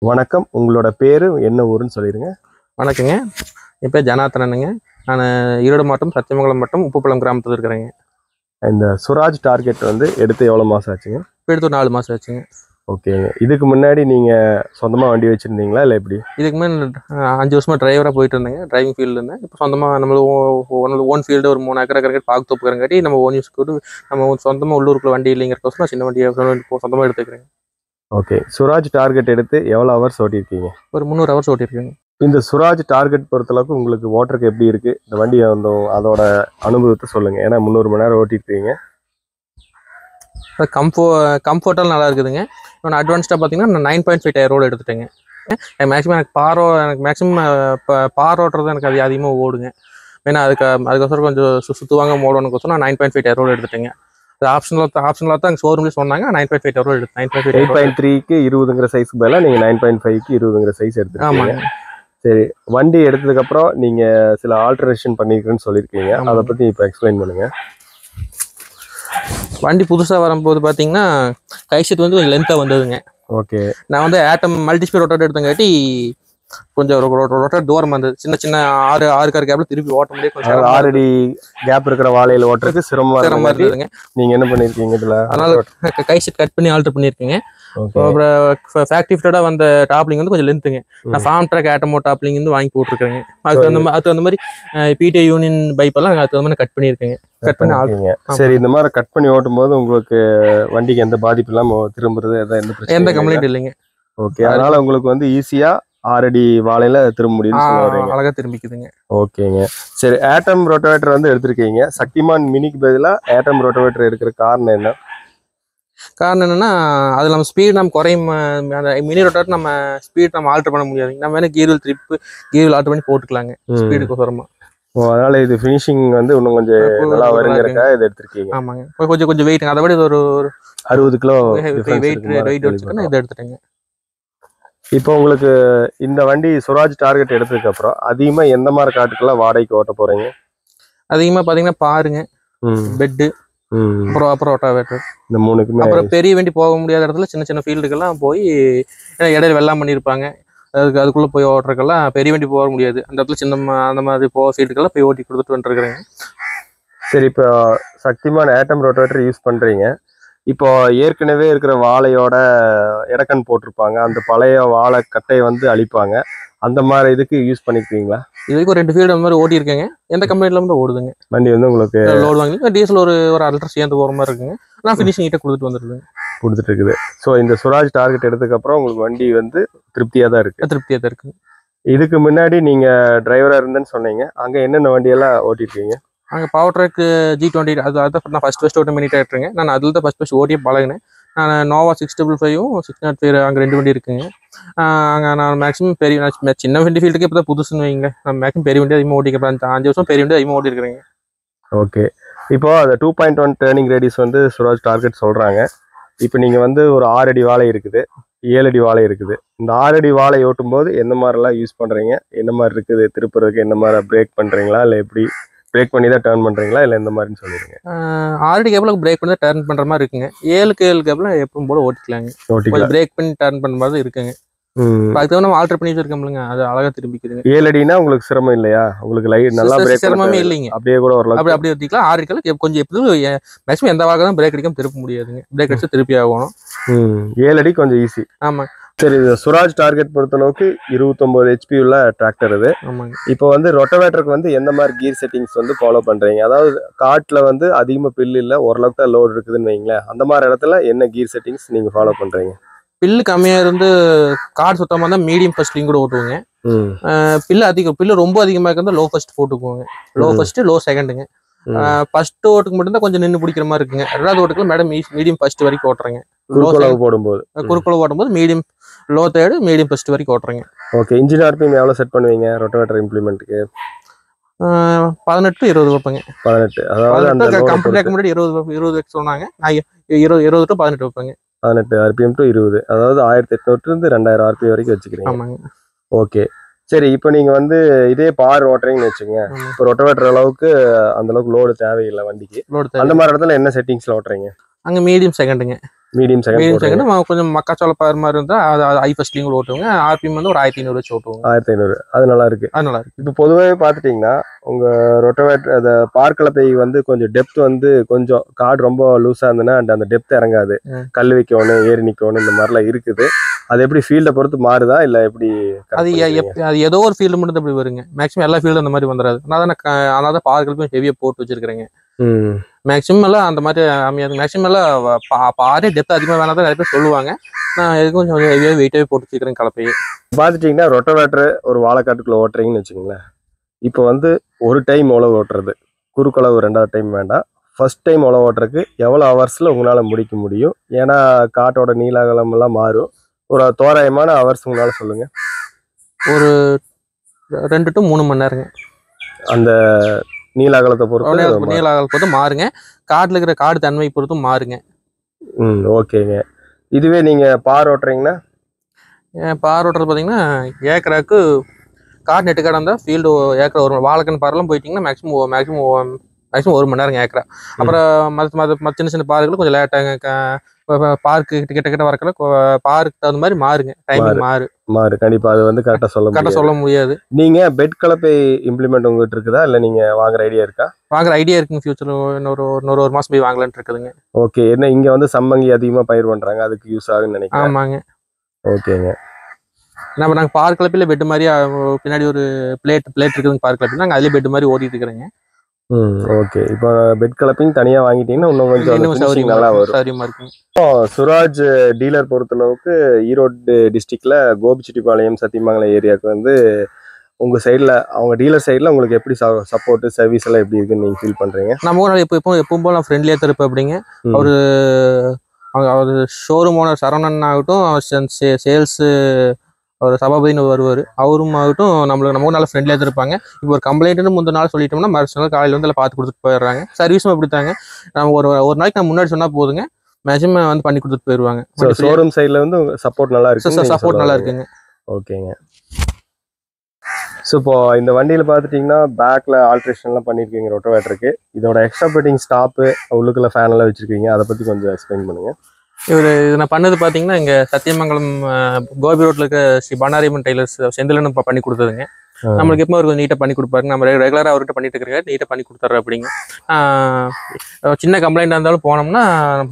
வணக்கம். உங்களோட பேரு என்ன ஊருன்னு சொல்லிடுங்க. வணக்கங்க. என் பேர் ஜனார்த்தனனுங்க. நான் ஈரோடு மாவட்டம் சத்தியமங்கலம் மாவட்டம் உப்புப்பள்ளம் கிராமத்தில் இருக்கிறேங்க. இந்த சுராஜ் டார்கெட் வந்து எடுத்து எவ்வளோ மாதம் ஆச்சுங்க? எடுத்து ஒரு 4 மாதம் ஆச்சுங்க. ஓகேங்க. இதுக்கு முன்னாடி நீங்கள் சொந்தமாக வண்டி வச்சுருந்தீங்களா இல்லை எப்படி? இதுக்கு மேலே 5 வருஷமாக டிரைவராக போயிட்டு இருந்தேங்க. டிரைவிங் ஃபீல்டில் இருந்தேன். இப்போ சொந்தமாக நம்மளுக்கு ஓன் ஃபீல்டு ஒரு 3 ஏக்கர் கிட்ட பாக்கு தோப்புக்கிறங்காட்டி நம்ம ஓன் யூஸ் கூட நம்ம சொந்தமாக உள்ளூருக்குள்ள வண்டி இல்லைங்கிறக்கோசம் சின்ன வண்டியை சொந்தமாக எடுத்துக்கிறேங்க. ஓகே. சுராஜ் டார்கெட் எடுத்து எவ்வளோ ஹவர்ஸ் ஓட்டியிருக்கீங்க? ஒரு 300 ஹவர்ஸ் ஓட்டியிருக்கேங்க. இந்த சுராஜ் டார்கெட் பொறுத்தளவுக்கு உங்களுக்கு ஓட்டுறதுக்கு எப்படி இருக்குது? இந்த வண்டியை வந்து அதோட அனுபவத்தை சொல்லுங்கள். ஏன்னா 300 மணி நேரம் ஓட்டியிருக்கீங்க. கம்ஃபர்ட்டாக நல்லா இருக்குதுங்க. இப்போ அட்வான்ஸ்டாக பார்த்தீங்கன்னா நான் 9.5 டயர் ரோடு எடுத்துட்டேங்க. மேக்ஸிமம் எனக்கு மேக்ஸிமம் பார் ஓட்டுறது எனக்கு அது அதிகமாக ஓடுங்க. ஏன்னா அதுக்கோசரம் கொஞ்சம் சுற்றுவாங்க ஓடணுக்கோசரம் நான் 9.5 டயர் ரோடு எடுத்துட்டேங்க. அது ஆப்ஷனலாக தான் ஷோரூம்லேயே சொன்னாங்க. 9.5 டயர் ரோடு எடுத்து 8.3க்கு 20ங்கிற சைஸ்க்கு பதிலாக நீங்கள் 9.5க்கு 20ங்கிற சைஸ் எடுத்துருக்கீங்க. ஆமாங்க. சரி, வண்டி எடுத்ததுக்கப்புறம் நீங்கள் சில ஆல்ட்ரேஷன் பண்ணியிருக்கேன்னு சொல்லியிருக்கீங்க. அதை பற்றி இப்போ எக்ஸ்பிளைன் பண்ணுங்கள். வண்டி புதுசாக வரும்போது பார்த்தீங்கன்னா கைசெட் வந்து கொஞ்சம் லென்த்தாக வந்ததுங்க. ஓகே. நான் வந்து ஆட்டம் மல்டிஸ்பீட் ரொட்டேட் எடுத்தங்காட்டி கொஞ்சம் ரொட்டேட் தூரம் வந்தது. சின்ன 6 கார் கேப்ல திருப்பி ஓட்ட முடியாது. கொஞ்சம் 6 அடி கேப் இருக்கிற வாழையில ஓட்டுறதுக்கு சிரமமா இருந்ததுங்க. நீங்க என்ன பண்ணிருக்கீங்க இதுல? அதனால கைசெட் கட் பண்ணி ஆல்டர் பண்ணியிருக்கீங்க. அப்புறம் ஃபேக்டரி ஃபிட்டடா வந்த டாப்லிங் வந்து கொஞ்சம் லென்த்துங்க. நான் ஃபார்ம் ட்ராக் ஆட்டமோ டாப்லிங் வந்து வாங்கி போட்டுருக்கேங்க. அது அந்த மாதிரி பிடிஐ யூனியன் பைப்பெல்லாம் அதுக்கு வந்து கட் பண்ணியிருக்கேங்க. கட் பண்ணி ஆல்டர். சரி, இந்த மாதிரி கட் பண்ணி ஓட்டும் போது உங்களுக்கு வண்டிக்கு எந்த பாதிப்பு இல்லாம திரும்புறது எந்த கம்ப்ளைண்ட் இல்லைங்க. ஓகே. அதனால உங்களுக்கு வந்து ஈஸியா 6 அடி வாழையில திரும்ப முடியும். அழகா திரும்பிக்குதுங்க. ஓகேங்க. சரி, ஆட்டம் ரோட்டோவேட்டர் வந்து எடுத்திருக்கீங்க. சக்திமான் மினிக்கு பதிலா ஆட்டம் ரோட்டோவேட்டர் எடுக்கிற காரணம் என்ன? காரணம் என்னன்னா அது நம்ம ஸ்பீட் நம்ம குறையும். அந்த மினி ரோட்டோவேட்டர் நம்ம ஸ்பீட் நம்ம ஆல்டர் பண்ண முடியாதுங்க. நம்ம வேணா கீர் வீல் ஆல்டர் பண்ணி போட்டுக்கலாங்க ஸ்பீடுக்கு வரமா. அதனால இது ஃபினிஷிங் வந்து இன்னும் கொஞ்சம் நல்லா வருங்கிறதுக்காக இதை எடுத்திருக்கீங்க. ஆமாங்க. கொஞ்சம் வெயிட் அதை விட ஒரு 60 கிலோ வெயிட் வச்சுக்கணும். இதை எடுத்துட்டேங்க. இப்போ உங்களுக்கு இந்த வண்டி சுராஜ் டார்கெட் எடுத்ததுக்கு அப்புறம் அதிகமா எந்த மாதிரி காட்டுக்கெல்லாம் வாடகைக்கு ஓட்ட போறீங்க? அதிகமா பாத்தீங்கன்னா பாருங்க, பெட்டு, அப்புறம் ரொட்டாவேட்டர், இந்த 3க்குமே. அப்புறம் பெரிய வண்டி போக முடியாத இடத்துல சின்ன ஃபீல்டுக்கெல்லாம் போய் இடையில வெள்ளாம் பண்ணியிருப்பாங்க. அதுக்குள்ள போய் ஓட்டுறதுக்கெல்லாம் பெரிய வண்டி போக முடியாது. அந்த இடத்துல அந்த மாதிரி ஃபீல்டுக்கெல்லாம் போய் ஓட்டி கொடுத்துட்டு வந்துருக்குறேங்க. சரி, இப்போ சக்திமான் ஆட்டம் ரோட்டோவேட்டர் யூஸ் பண்றீங்க. இப்போ ஏற்கனவே இருக்கிற வாழையோட இடக்கன் போட்டிருப்பாங்க. அந்த பழைய வாழை கட்டையை வந்து அழிப்பாங்க. அந்த மாதிரி இதுக்கு யூஸ் பண்ணிருக்கீங்களா? இது வரைக்கும் 2 ஃபீல்டு அந்த மாதிரி ஓட்டி இருக்கேங்க. எந்த கம்பெனில வந்து ஓடுதுங்க வண்டி வந்து உங்களுக்கு லோடு வாங்கி டீசல் ஒரு 1/2 லிட்டர் சேர்ந்து போகிற மாதிரி இருக்குங்க. நான் ஃபினிஷிங் கிட்ட கொடுத்துட்டு இருக்குது. ஸோ இந்த சுராஜ் டார்கெட் எடுத்ததுக்கு அப்புறம் உங்களுக்கு வண்டி வந்து திருப்தியாக தான் இருக்கு. இதுக்கு முன்னாடி நீங்க டிரைவரா இருந்தேன்னு சொன்னீங்க. அங்க என்னென்ன வண்டியெல்லாம் ஓட்டிருக்கீங்க? அங்கே பவர் ட்ராக் G20 அதுதான் நான் ஃபர்ஸ்ட் ஓட்ட மினி டிராக்டருங்க. நான் அதில் தான் ஃபர்ஸ்ட் ஓட்டியே பழகினேன். நான் நோவா 655ம் 605 அங்கே 2 வண்டி இருக்குங்க. அங்கே நான் மேக்ஸிமம் சின்ன வண்டி ஃபீல்டுக்கு இப்போ தான் புதுசுன்னு வைங்க. நான் மேக்ஸிமம் பெரிய வண்டி அதிகமாக ஓட்டிக்கிறேன். 5 வருஷம் பெரிய வண்டி அதிகமாக ஓட்டிருக்கிறேங்க. ஓகே. இப்போ அந்த 2.1 டேர்னிங் ரேடியஸ் வந்து சுராஜ் டார்கெட் சொல்றாங்க. இப்போ நீங்க வந்து ஒரு 6 அடி வாழை இருக்குது, 7 அடி வாழை இருக்குது. இந்த 6 அடி வாழை ஓட்டும் போது எந்த மாதிரிலாம் யூஸ் பண்றீங்க? என்ன மாதிரி இருக்குது திருப்புறதுக்கு? என்ன மாதிரி பிரேக் பண்றீங்களா, இல்லை எப்படி பிரேக் பண்ணி தான் டர்ன் பண்றீங்களா, இல்லை எந்த மாதிரின்னு சொல்லிடுங்க. 6 அடி கேப்ல பிரேக் பண்ணி தான் டர்ன் பண்ற மாதிரி இருக்குங்க. 7 கேப்ல எப்பவும் போல ஓட்டிக்கலாங்க. பிரேக் பண்ணி டர்ன் பண்ற மாதிரி இருக்குங்க. அதுக்கு நம்ம ஆல்டர் பண்ணி வச்சிருக்கோம்லங்க, அது அழகா திரும்பிக்குதுங்க. 7 அடினா உங்களுக்கு சிரமம் இல்லையா? உங்களுக்கு நல்லா பிரேக் சிரமமே இல்லைங்க. அப்படியே கூட வரலாம். அப்படியே ஊத்திக்கலாம். 6 அடிக்கு கொஞ்சம் எப்பவும் மேக்ஸிமம் எந்த வாக தான் பிரேக் அடிக்காம திருப்ப முடியாதுங்க. பிரேக் அடிச்சு திருப்பி ஆகணும். 7 அடி கொஞ்சம் ஈஸி. ஆமா. சரி, சுராஜ் டார்கெட் பொறுத்தளவுக்கு 29 HP உள்ள டிராக்டர் இது. இப்போ வந்து ரொட்டவேட்டருக்கு வந்து எந்த மாதிரி கீர் செட்டிங்ஸ் வந்து ஃபாலோ பண்றீங்க? அதாவது காட்டுல வந்து அதிகமா பில்லு இல்லை, ஓரளவுக்கு தான் லோடு இருக்குதுன்னு வைங்களேன். அந்த மாதிரி இடத்துல என்ன கீர் செட்டிங்ஸ் நீங்க ஃபாலோ பண்றீங்க? பில்லு கம்மியா இருந்து கார் சுத்தமா இருந்தா மீடியம் ஃபர்ஸ்ட்லையும் கூட ஓட்டுவோங்க. பில்லு ரொம்ப அதிகமா இருந்தா லோ ஃபர்ஸ்ட் போட்டுக்குவோங்க. லோ ஃபர்ஸ்ட் லோ செகண்டுங்க. ஃபர்ஸ்ட் ஓட்டுக்கு மட்டும் தான் கொஞ்சம் நின்று பிடிக்கிற மாதிரி இருக்குங்க. 2வது ஓட்டுக்குள்ள மேடம் மீடியம் ஃபர்ஸ்ட் வரைக்கும் ஓட்டுறேங்க. குறுக்குளவு ஓட்டும்போது medium low third medium first வரைக்கும் ஓட்டுறேங்க. ஓகே. இன்ஜின் ஆர்பிஎம் எவ்வளவு செட் பண்ணுவீங்க ரொட்டவேட்டர் இம்ப்ளிமெண்ட்க்கு? 18 20 வைப்பேங்க. 18. அதாவது அந்த கம்பெனிக்கு முன்னாடி 20 சொன்னாங்க. நான் 20 to 18 வைப்பேங்க. 18 RPM to 20. அதாவது 1800 இருந்து 2000 RPM வரைக்கும் வச்சுக்கிறீங்க. ஆமாங்க. ஓகே. சரி, இப்போ நீங்க வந்து இதே பார் ஓட்டுறீங்கன்னு வச்சுங்க. இப்போ ரொட்டவேட்டர் அளவுக்கு அந்த அளவுக்கு லோடு தேவையில்லை வண்டிக்கு. அந்த மாதிரி இடத்துல என்ன செட்டிங்ஸ்ல ஓட்டுறீங்க? அங்க மீடியம் செகண்டுங்க. மீடியம் மீடியம் செகண்ட் செகண்ட் கொஞ்சம் மக்காச்சோள பயிர் மாதிரி இருந்தால் அது ஐ ஃபர்ஸ்ட்லிங் கூட ஓட்டுவாங்க. ஆர்பிஎம் வந்து ஒரு 1500 வச்சு ஓட்டுவாங்க. 1500 அது நல்லா இருக்கு. அது நல்லா இருக்கு. இப்போ பொதுவாகவே பார்த்துட்டிங்கன்னா உங்கள் ரொட்டவேட்டர் அந்த பார்க்கலப்பை வந்து கொஞ்சம் டெப்த் வந்து கொஞ்சம் காடு ரொம்ப லூஸாக இருந்ததுன்னா அந்த டெப்த் இறங்காது, கல் வைக்கணும் ஏறி நிற்கணும் இந்த மாதிரிலாம் இருக்குது. அது எப்படி ஃபீல்டை பொறுத்து மாறுதா இல்லை எப்படி? அது ஏதோ ஒரு ஃபீல்டு மட்டும் அப்படி வருங்க. மேக்ஸிமம் எல்லா ஃபீல்டும் அந்த மாதிரி வந்துடாது. அதனால தான் பார்க்கலப்பையும் ஹெவியாக போட்டு வச்சிருக்கிறேங்க. மேக்ஸிமம் எல்லாம் அந்த மாதிரி அமையாது. மேக்ஸிமம் எல்லாம் பாரே டெப்த் அதிகமாக வேணாதான் நிறைய பேர் சொல்லுவாங்க. நான் எதுக்கும் கொஞ்சம் ஹெவியாக வெயிட்டாகவே போட்டு வச்சுக்கிறேன் கலப்பையை. பார்த்துட்டிங்கன்னா ரொட்டவேட்டர் ஒரு வாழைக்காட்டுக்குள்ளே ஓட்டுறீங்கன்னு வச்சுக்கோங்களேன். இப்போ வந்து ஒரு டைம் உழவு ஓட்டுறது, குறுக்களவு 2வது டைம் வேண்டாம், ஃபர்ஸ்ட் டைம் உழவு ஓட்டுறதுக்கு எவ்வளோ ஹவர்ஸில் உங்களால் முடிக்க முடியும்? ஏன்னா காட்டோட நீளகலம் எல்லாம் மாறும். ஒரு தோராயமான ஹவர்ஸ் உங்களால் சொல்லுங்கள். ஒரு 2 to 3 மணி நேரங்க. அந்த நீளகலத்தை பொறுத்து நீளகலத்தை மாறுங்க. காட்டில் இருக்கிற காடு தன்மை பொறுத்தும் மாறுங்க. ஓகேங்க. இதுவே நீங்கள் பார் ஓட்டுறீங்கன்னா? பார் ஓட்டுறது பார்த்தீங்கன்னா ஏக்கராக்கு காடு நெட்டு காடாக இருந்தால் ஃபீல்டு ஏக்கரா ஒரு வாழைக்கன் பாரெல்லாம் போயிட்டிங்கன்னா மேக்ஸிமம் 1 மணி நேரம் ஏக்கரா. அப்புறம் சின்ன சின்ன பாருகளும் கொஞ்சம் லேட்டாங்க. பார்க்கு கிட்ட வரக்கல பார்க்கு தகுந்த மாதிரி மாறுங்க. டைமிங் மாறு கண்டிப்பா. அது வந்து கரெக்டாக சொல்ல முடியாது. நீங்க பெட் கலப்பை இம்ப்ளிமெண்ட் உங்ககிட்ட இருக்குதா இல்லை நீங்க வாங்குற ஐடியா இருக்கா? வாங்குற ஐடியா இருக்குங்க. ஃபியூச்சர்ல இன்னொரு 1 மாசம் போய் வாங்கலான்னு இருக்குதுங்க. ஓகே. என்ன இங்க வந்து சம்மங்கி அதிகமா பயிர் பண்றாங்க, அதுக்கு யூஸ் ஆகுன்னு நினைக்கிறேன். ஆமாங்க. ஓகேங்க. நாங்கள் பார்க் கலப்பையில் பெட் மாதிரி பின்னாடி ஒரு பிளேட் இருக்குதுங்க. பார்க் கலப்பை நாங்கள் அதிலே பெட் மாதிரி ஓடிட்டு இருக்கிறேங்க. ஓகே. இப்போ பெட் கலப்பிங் தனியா வாங்கிட்டீங்கன்னா இன்னும் கொஞ்சம் சௌகரியம் நல்லா வரும். சௌகரியமா இருக்கும். சுராஜ் டீலர் பொறுத்தளவுக்கு ஈரோடு டிஸ்ட்ரிக்ட்ல கோபிச்செட்டிப்பாளையம் சத்தியமங்கலம் ஏரியாவுக்கு வந்து உங்க சைட்ல அவங்க டீலர் சைட்ல உங்களுக்கு எப்படி சப்போர்ட் சர்வீஸ் எல்லாம் எப்படி இருக்குன்னு நீங்க ஃபீல் பண்றீங்க? நம்ம எப்பவும் போல நான் ஃப்ரெண்ட்லியா இருப்பேன் அப்படிங்க. அவர் ஷோரூம் ஓனர் சரவணன் ஆகட்டும், சேல்ஸ் அவர் சபாபதினு வருவார், அவரும் ஆகட்டும் நமக்கு நல்ல ஃப்ரெண்ட்லியாக தான் இருப்பாங்க. இப்போ ஒரு கம்ப்ளைண்ட்னு முந்தின நாள் சொல்லிட்டோம்னா மறுநாள் காலையில் வந்து எல்லாம் பார்த்து கொடுத்துட்டு போயிடுறாங்க. சர்வீஸும் அப்படித்தாங்க. நம்ம ஒரு நாளைக்கு நான் முன்னாடி சொன்னால் போதுங்க, மேக்ஸிமம் வந்து பண்ணி கொடுத்துட்டு போயிடுவாங்க. ஷோரூம் சைடில் வந்து சப்போர்ட் நல்லா இருக்கு. சப்போர்ட் நல்லா இருக்குங்க. ஓகேங்க. ஸோ இப்போ இந்த வண்டியில் பார்த்துட்டிங்கன்னா பேக்கில் ஆல்ட்ரேஷன்லாம் பண்ணியிருக்கீங்க ரொட்டவேட்டருக்கு. இதோட எக்ஸ்ட்ரா பெட்டிங் ஸ்டாப்பு உள்ளுக்குள்ள ஃபேன் எல்லாம் வச்சுருக்கீங்க, அதை பற்றி கொஞ்சம் எக்ஸ்பிளைன் பண்ணுங்கள். இது நான் பண்ணது பார்த்தீங்கன்னா இங்கே சத்தியமங்கலம் கோபி ரோட்டில் இருக்க ஸ்ரீ பண்ணாரியம்மன் டெய்லர்ஸ் செந்திலன்னு பண்ணி கொடுத்ததுங்க. நம்மளுக்கு எப்போ ஒரு நீட்டாக பண்ணி கொடுப்பாருங்க. நம்ம ரெகுலராக அவர்கிட்ட பண்ணிட்டு இருக்கிற நீட்டாக பண்ணி கொடுத்துட்றேன் அப்படிங்க. சின்ன கம்ப்ளைண்டாக இருந்தாலும் போனோம்னா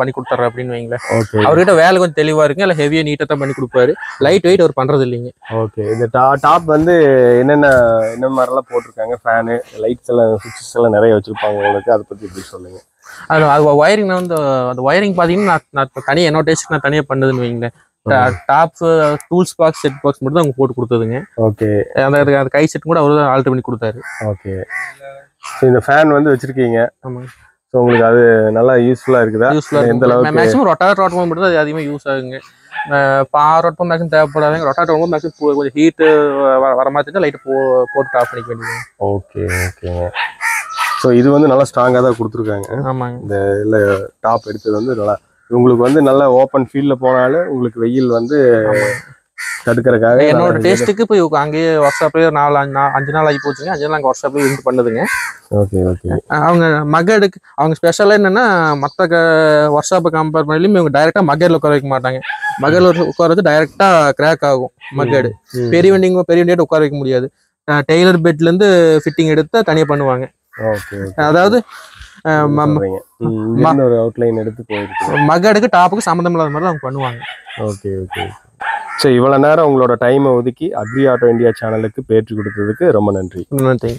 பண்ணி கொடுத்துட்றேன் அப்படின்னு வைங்களேன். அவர்கிட்ட வேலை கொஞ்சம் தெளிவாக இருக்குங்க, இல்லை ஹெவியாக நீட்டாக தான் பண்ணி கொடுப்பாரு. லைட் வெயிட் அவர் பண்ணுறது இல்லைங்க. ஓகே. இந்த டாப் வந்து என்ன மாதிரிலாம் போட்டிருக்காங்க? ஃபேனு, லைட்ஸ் எல்லாம், சுவிட்சஸ் எல்லாம் நிறைய வச்சுருப்பாங்க உங்களுக்கு, அதை பற்றி எப்படி சொல்லுங்கள். அது வயரிங் நான் வந்து அந்த வயரிங் பார்த்தீங்கன்னா நான் தனியாக என்னோட டேஸ்ட்டுக்கு நான் தனியாக பண்ணதுன்னு வைங்களேன். Top tools box set box மட்டும் தான் அவங்க போட்டு கொடுத்ததுங்க. ஓகே. அந்த கை செட் கூட அவரு தான் ஆல்டர் பண்ணி கொடுத்தாரு. ஓகே. இந்த ஃபேன் வந்து வச்சிருக்கீங்க. ஆமாங்க. ஸோ உங்களுக்கு அது நல்லா யூஸ்ஃபுல்லாக இருக்குதா? எந்த அளவுக்கு? மேக்ஸிமம் ரொட்டாவேட்டர் ஓட்டும்போது மட்டும் அது அதிகமாக யூஸ் ஆகுங்க. பார் ஓட்டம் மேக்ஸிமம் தேவைப்படாதுங்க. ரொட்டாவேட்டர் ஓட்டும்போது மேக்ஸிமம் கொஞ்சம் ஹீட்டு வர மாதிரி தான் லைட்டை போட்டு ஆஃப் பண்ணிக்க வேண்டியது. ஓகே ஓகேங்க. ஸோ இது வந்து நல்லா ஸ்ட்ராங்காக தான் கொடுத்துருக்காங்க. ஆமாங்க. இந்த இல்லை டாப் எடுத்தது வந்து நல்லா உங்களுக்கு வந்து நல்லா ஓப்பன் ஃபீல்டில் போனாலும் உங்களுக்கு வெயில் வந்து தடுக்கிறதுக்காக என்னோட டேஸ்ட்டுக்கு போய் அங்கேயே ஒர்க் ஷாப்லேயே 5 நாள் ஆகி போச்சுங்க. 5 நாள் அங்கே ஒர்க் ஷாப்லேயே இருந்து பண்ணுதுங்க. Okay okay. அவங்க மக்கெடுக்கு அவங்க ஸ்பெஷலாக என்னென்னா மற்ற ஒர்க் ஷாப்பை கம்பேர் பண்ணிலையும் இவங்க டைரெக்டாக மக்கெடில் உட்கார வைக்க மாட்டாங்க. மக்கெடில் உட்காரது டைரெக்டாக கிராக் ஆகும் மக்கெடு. பெரிய வண்டிகிட்ட உட்கார வைக்க முடியாது. டெய்லர் பெட்லேருந்து ஃபிட்டிங் எடுத்து தனியாக பண்ணுவாங்க. அதாவது ஒரு அவுட்லைன் எடுத்து போயிருக்கு. மக்கெடுக்கு டாப்புக்கு சம்மந்தம் இல்லாத மாதிரி அவங்க பண்ணுவாங்க. Okay okay. ஸோ இவ்வளோ நேரம் உங்களோட டைமை ஒதுக்கி அக்ரி ஆட்டோ இந்தியா சேனலுக்கு பேட்டி கொடுத்ததுக்கு ரொம்ப நன்றி. நன்றி.